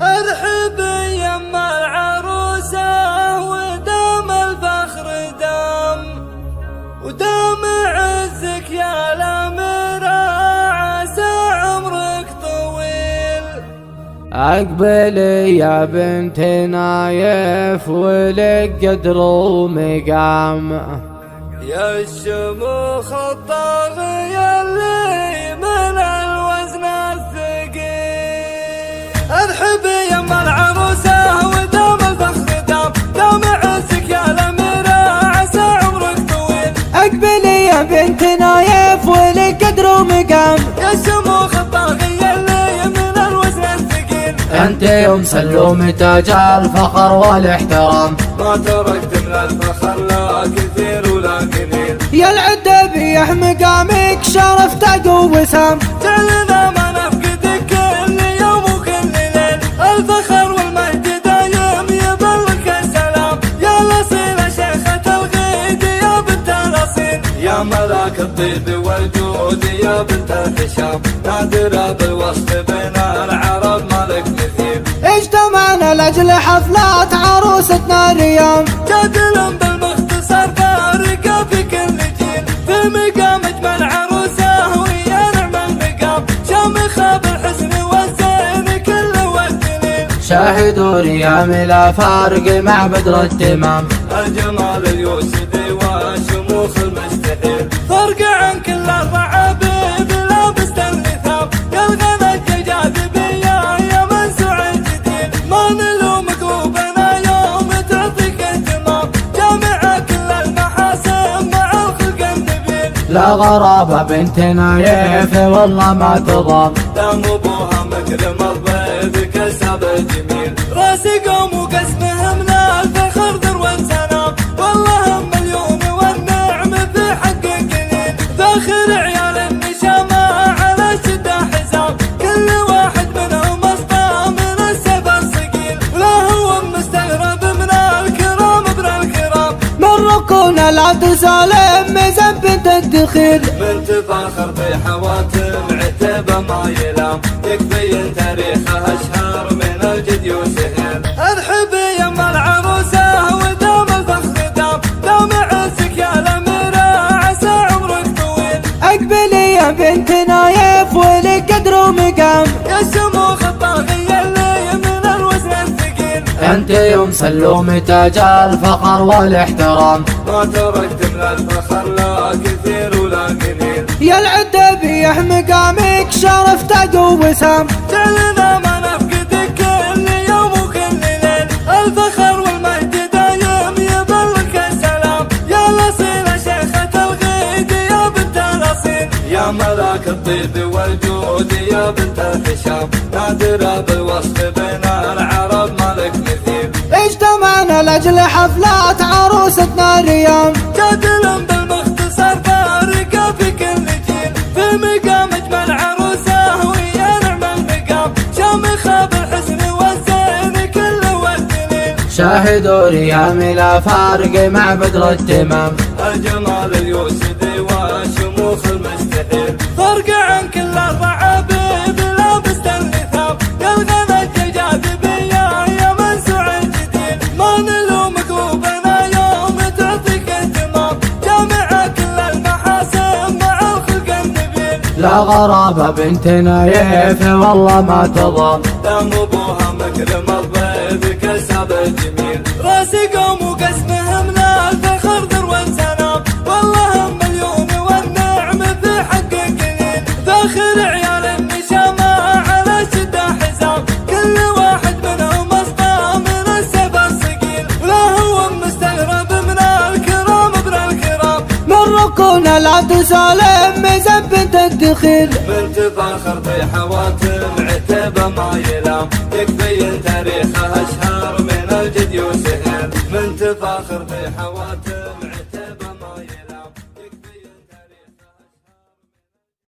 ارحب يما العروسة ودام الفخر دام، ودام عزك يا الأميرة عسى عمرك طويل. اقبلي يا بنت نايف ولك قدر ومقام، يا الشموخ الطاغية اللي من الوزن الثقيل. ارحب يما العروسة ودام الفخر دام، دام عزك يا الأميرة عسى عمرك طويل. اقبلي يا بنت نايف ولك قدر ومقام، يا الشموخ الطاغية اللي من الوزن الثقيل. انت يوم سلوم تاج الفخر والاحترام، ما تركت من الفخر لا كثير ولا قليل. يا العدة بيح مقامك شرف تاج ووسام، جعلنا ما نفقدك كل يوم وكل ليل. الفخر والمجد دايم يبلغك السلام، يا الأصيلة شيخة الغيد يا بنت الأصيل. يا ملاك الطيب والجود يا بنت الهشام، نادرة بالوصف بين العرب مالك مثيل. اجتمعنا لاجل حفلات عروستنا اليوم، جادل بالمختصر فارقة في كل جيل. في مقام اجمل عروسة ويا نعم المقام، شامخة بالحسن والزين كله والدليل. شاهدوا ريام لا فارق مع بدر التمام، الجمال اليوسفي والشموخ المستحيل. فرق عن كل الرعابيب لابس اللثام، يا الغنى الجاذبية يا منسوع الجديد. ما نلومك وبنا يوم تعطيك اهتمام، جامعة كل المحاسن مع الخلق النبيل. لا غرابة بنت نايف والله ما تضام، دام ابوها مكرم الضيف كسب الجميل. راسي قوم وقسمه من الفخر ذروة سلام، والله هم مليون والنعم في حق قليل. فاخر عيال النشامة على شدة حزام، كل واحد منهم اصطى من السيف الصقيل. ولا هو مستغرب من الكرام ابن الكرام، من ركون العبد سالم ميزان بنت الدخيل. بنت فاخر في حواتم عتيبة ما يلام، يكفي تاريخها اشهر من الجد وسهيل. ارحب يما العروسة ودام الفخر دام، دام عزك يا الأميرة عسى عمرك طويل. اقبلي يا بنت نايف ولك قدر ومقام، يا الشموخ الطاغية اللي من الوزن الثقيل. انت يوم سلوم تاج الفخر والاحترام، ما تركت من الفخر لا كثير ولا قليل. يا العدة بيح مقامك شرف تاج ووسام، جعلنا ما نفقدك كل يوم وكل ليل. الفخر والمجد دايم يبلغك السلام، يا الأصيلة شيخة الغيد يا بنت الأصيل. يا ملاك الطيب والجود يا بنت الهشام، نادرة بالوصف بين العرب مالك مثيل. اجتمعنا لاجل حفلات عروستنا اليوم، جادل بالمختصر فارقة في كل جيل. في مقام اجمل عروسة ويا نعم المقام، شامخة بالحسن والزين كله والدليل. شاهدوا ريام لا فارق مع بدر التمام، الجمال اليوسفي والشموخ المستحيل. فرق عن كل الرعابيب لابس اللثام، يا الغنى الجاذبية يا منسوع الجديد. ما نلومك وبنا يوم تعطيك اهتمام، جامعة كل المحاسن مع الخلق النبيل. لا غرابة بنت نايف والله ما تضام، دام ابوها مكرم الضيف كسب الجميل. راسي قوم وقسمه من الفخر ذروة سلام، والله هم مليون والنعم في حق قليل. فاخر عيال النشامة على شدة حزام، كل واحد منهم اصطى من السيف الصقيل. ولا هو مستغرب من الكرام ابن الكرام، من ركون العبد سالم ميزان بنت الدخيل. بنت فاخر في حواتم عتيبة ما يلام، يكفي تاريخها اشهر من الجد وسهيل. بنت فاخر في حواتم